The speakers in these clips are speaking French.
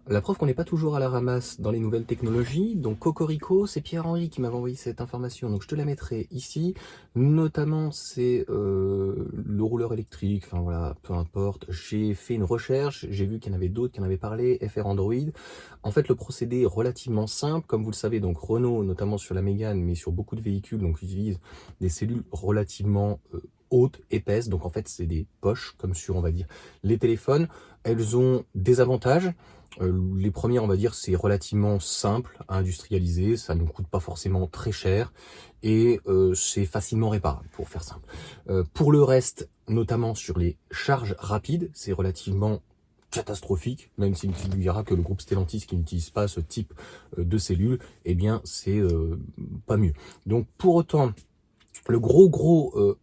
La preuve qu'on n'est pas toujours à la ramasse dans les nouvelles technologies. Donc Cocorico, c'est Pierre-Henri qui m'avait envoyé cette information, donc je te la mettrai ici. Notamment c'est le rouleur électrique, enfin voilà, peu importe. J'ai fait une recherche, j'ai vu qu'il y en avait d'autres qui en avaient parlé, FR Android. En fait le procédé est relativement simple, comme vous le savez, donc Renault, notamment sur la Mégane, mais sur beaucoup de véhicules, donc utilise des cellules relativement hautes, épaisses. Donc en fait c'est des poches, comme sur on va dire les téléphones. Elles ont des avantages. Les premières, on va dire, c'est relativement simple à industrialiser, ça ne coûte pas forcément très cher et c'est facilement réparable, pour faire simple. Pour le reste, notamment sur les charges rapides, c'est relativement catastrophique, même s'il nous dira que le groupe Stellantis qui n'utilise pas ce type de cellules, eh bien c'est pas mieux. Donc pour autant, le gros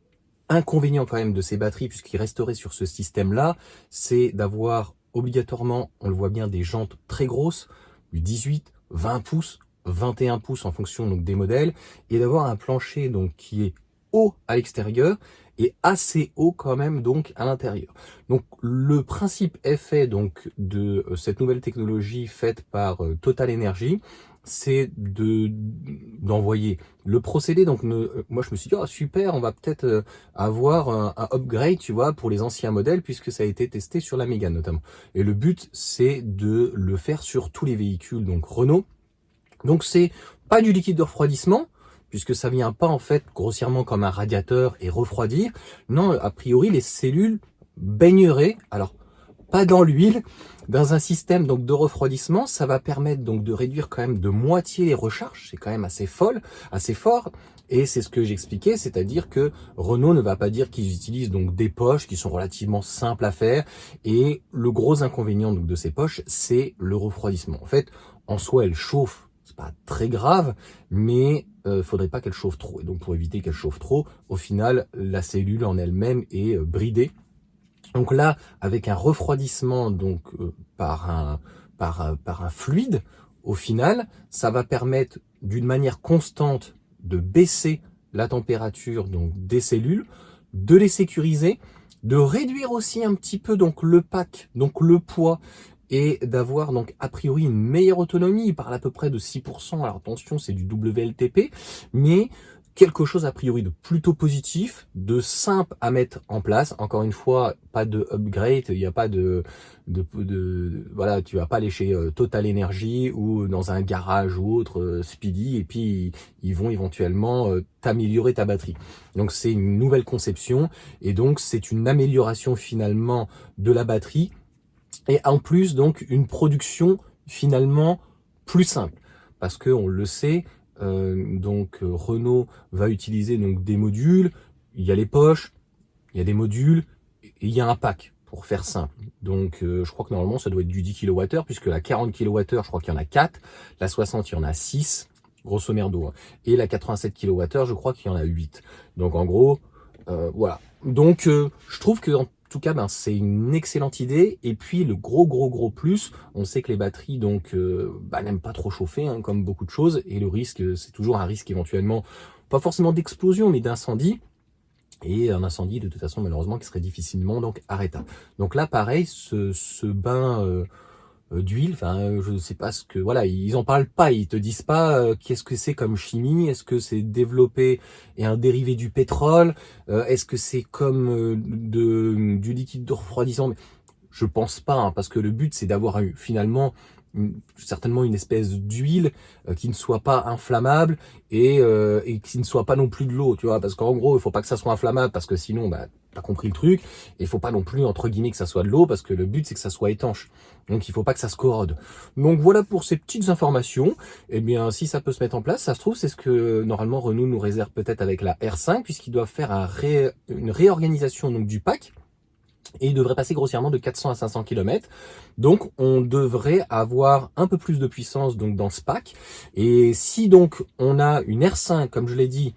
inconvénient quand même de ces batteries, puisqu'ils resteraient sur ce système-là, c'est d'avoir obligatoirement, on le voit bien, des jantes très grosses, du 18, 20 pouces, 21 pouces en fonction donc des modèles, et d'avoir un plancher donc qui est haut à l'extérieur et assez haut quand même donc à l'intérieur. Donc le principe est fait donc de cette nouvelle technologie faite par Total Energy, c'est d'envoyer le procédé. Donc moi je me suis dit oh, super, on va peut-être avoir un upgrade, tu vois, pour les anciens modèles, puisque ça a été testé sur la Mégane notamment. Et le but, c'est de le faire sur tous les véhicules, donc Renault. Donc c'est pas du liquide de refroidissement, puisque ça vient pas en fait grossièrement comme un radiateur et refroidir. Non, a priori les cellules baigneraient, alors pas dans l'huile, dans un système donc de refroidissement. Ça va permettre donc de réduire quand même de moitié les recharges. C'est quand même assez fort. Et c'est ce que j'expliquais, c'est-à-dire que Renault ne va pas dire qu'ils utilisent donc des poches qui sont relativement simples à faire. Et le gros inconvénient donc de ces poches, c'est le refroidissement. En fait, en soi, elles chauffent. C'est pas très grave, mais faudrait pas qu'elle chauffe trop. Et donc pour éviter qu'elle chauffe trop, au final, la cellule en elle-même est bridée. Donc là, avec un refroidissement donc par un fluide, au final, ça va permettre d'une manière constante de baisser la température donc des cellules, de les sécuriser, de réduire aussi un petit peu donc le pack, donc le poids, et d'avoir donc a priori une meilleure autonomie. Il parle à peu près de 6%. Alors attention, c'est du WLTP, mais quelque chose a priori de plutôt positif, de simple à mettre en place. Encore une fois, pas de upgrade, il n'y a pas voilà, tu vas pas aller chez Total Energy ou dans un garage ou autre Speedy, et puis ils vont éventuellement t'améliorer ta batterie. Donc c'est une nouvelle conception, et donc c'est une amélioration finalement de la batterie, et en plus donc une production finalement plus simple, parce que on le sait, Renault va utiliser donc des modules. Il y a les poches, il y a des modules et il y a un pack, pour faire simple. Donc je crois que normalement ça doit être du 10 kWh, puisque la 40 kWh je crois qu'il y en a 4, la 60 il y en a 6 grosso merdo, hein. Et la 87 kWh je crois qu'il y en a 8. Donc en gros voilà. Donc je trouve que en tout cas, c'est une excellente idée. Et puis le gros plus, on sait que les batteries n'aiment pas trop chauffer, hein, comme beaucoup de choses. Et le risque, c'est toujours un risque éventuellement, pas forcément d'explosion, mais d'incendie. Et un incendie de toute façon malheureusement qui serait difficilement donc arrêtable. Donc là pareil, ce bain d'huile, enfin je ne sais pas ce que, voilà, ils en parlent pas, ils te disent pas qu'est-ce que c'est comme chimie, est-ce que c'est développé et un dérivé du pétrole, est-ce que c'est comme du liquide de refroidissant, mais je pense pas, hein, parce que le but c'est d'avoir finalement certainement une espèce d'huile qui ne soit pas inflammable et qui ne soit pas non plus de l'eau, tu vois, parce qu'en gros il faut pas que ça soit inflammable, parce que sinon t'as compris le truc, et il faut pas non plus entre guillemets que ça soit de l'eau, parce que le but c'est que ça soit étanche, donc il faut pas que ça se corrode. Donc voilà pour ces petites informations. Eh bien si ça peut se mettre en place, ça se trouve c'est ce que normalement Renault nous réserve peut-être avec la R5, puisqu'ils doivent faire une réorganisation donc du pack, et il devrait passer grossièrement de 400 à 500 km. Donc on devrait avoir un peu plus de puissance donc dans ce pack. Et si donc on a une R5, comme je l'ai dit,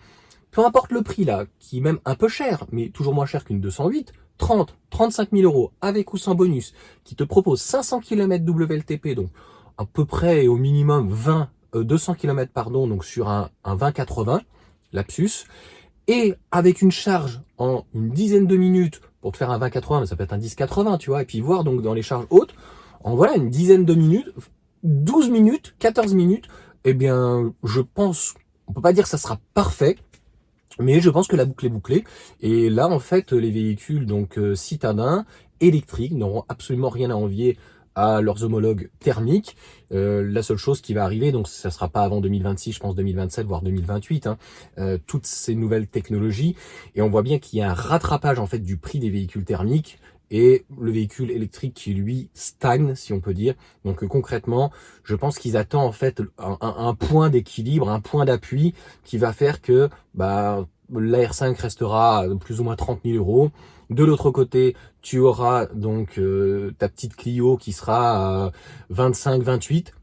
peu importe le prix là, qui est même un peu cher, mais toujours moins cher qu'une 208, 30, 35 000 euros avec ou sans bonus, qui te propose 500 km WLTP, donc à peu près et au minimum 200 km pardon, donc sur un 20-80, lapsus, et avec une charge en une dizaine de minutes pour te faire un 20-80, mais ça peut être un 10-80, tu vois, et puis voir donc dans les charges hautes, en voilà une dizaine de minutes, 12 minutes, 14 minutes, eh bien, je pense, on peut pas dire que ça sera parfait, mais je pense que la boucle est bouclée. Et là, en fait, les véhicules donc citadins électriques n'auront absolument rien à envier à leurs homologues thermiques. La seule chose qui va arriver, donc ça sera pas avant 2026, je pense 2027, voire 2028, hein, toutes ces nouvelles technologies. Et on voit bien qu'il y a un rattrapage en fait du prix des véhicules thermiques et le véhicule électrique qui lui stagne, si on peut dire. Donc concrètement, je pense qu'ils attendent en fait un point d'équilibre, un point d'appui qui va faire que bah, la R5 restera plus ou moins 30 000 euros. De l'autre côté, tu auras donc ta petite Clio qui sera à 25, 28.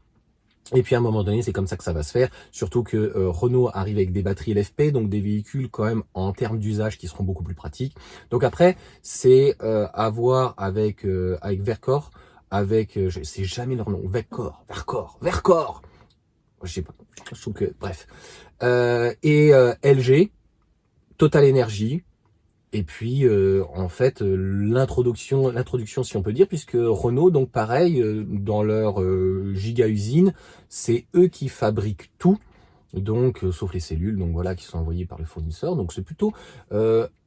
Et puis à un moment donné, c'est comme ça que ça va se faire. Surtout que Renault arrive avec des batteries LFP, donc des véhicules quand même en termes d'usage qui seront beaucoup plus pratiques. Donc après, c'est à voir avec Vercor, avec je sais jamais leur nom, Vercor. Je sais pas. Je trouve que bref. LG, Total Energy. Et puis, en fait, l'introduction, si on peut dire, puisque Renault, donc pareil, dans leur giga-usine, c'est eux qui fabriquent tout, donc sauf les cellules, donc voilà, qui sont envoyées par le fournisseur. Donc c'est plutôt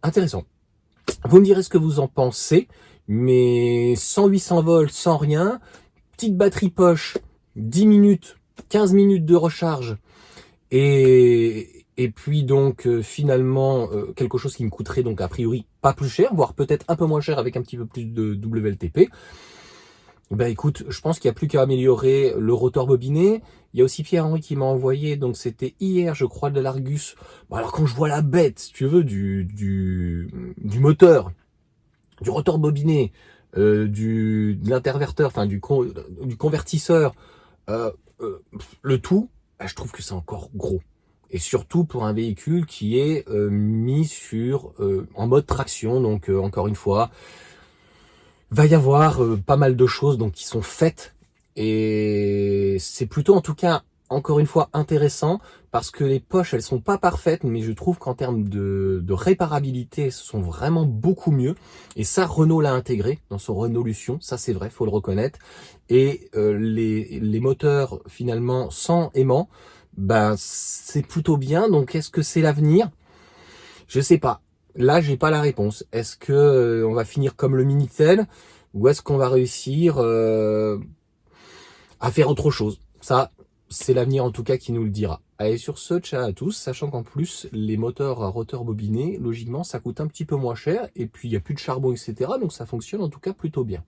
intéressant. Vous me direz ce que vous en pensez, mais sans 800 volts, sans rien, petite batterie poche, 10 minutes, 15 minutes de recharge, et puis donc finalement quelque chose qui me coûterait donc a priori pas plus cher, voire peut-être un peu moins cher avec un petit peu plus de WLTP. Ben écoute, je pense qu'il n'y a plus qu'à améliorer le rotor bobiné. Il y a aussi Pierre-Henri qui m'a envoyé, donc c'était hier je crois, de l'Argus. Bon, alors quand je vois la bête, si tu veux, du moteur, du rotor bobiné, de l'interverteur, enfin du convertisseur, euh, le tout, bah, je trouve que c'est encore gros. Et surtout pour un véhicule qui est mis sur en mode traction. Donc encore une fois, va y avoir pas mal de choses donc qui sont faites. Et c'est plutôt en tout cas encore une fois intéressant parce que les poches elles sont pas parfaites, mais je trouve qu'en termes de réparabilité elles sont vraiment beaucoup mieux. Et ça, Renault l'a intégré dans son Renault Lution, ça c'est vrai, faut le reconnaître. Et les moteurs finalement sans aimant, ben c'est plutôt bien. Donc est-ce que c'est l'avenir? Je sais pas. Là, j'ai pas la réponse. Est-ce que on va finir comme le Minitel ou est-ce qu'on va réussir à faire autre chose? Ça, c'est l'avenir en tout cas qui nous le dira. Allez, sur ce, ciao à tous, sachant qu'en plus, les moteurs à rotor bobiné, logiquement, ça coûte un petit peu moins cher, et puis il n'y a plus de charbon, etc., donc ça fonctionne en tout cas plutôt bien.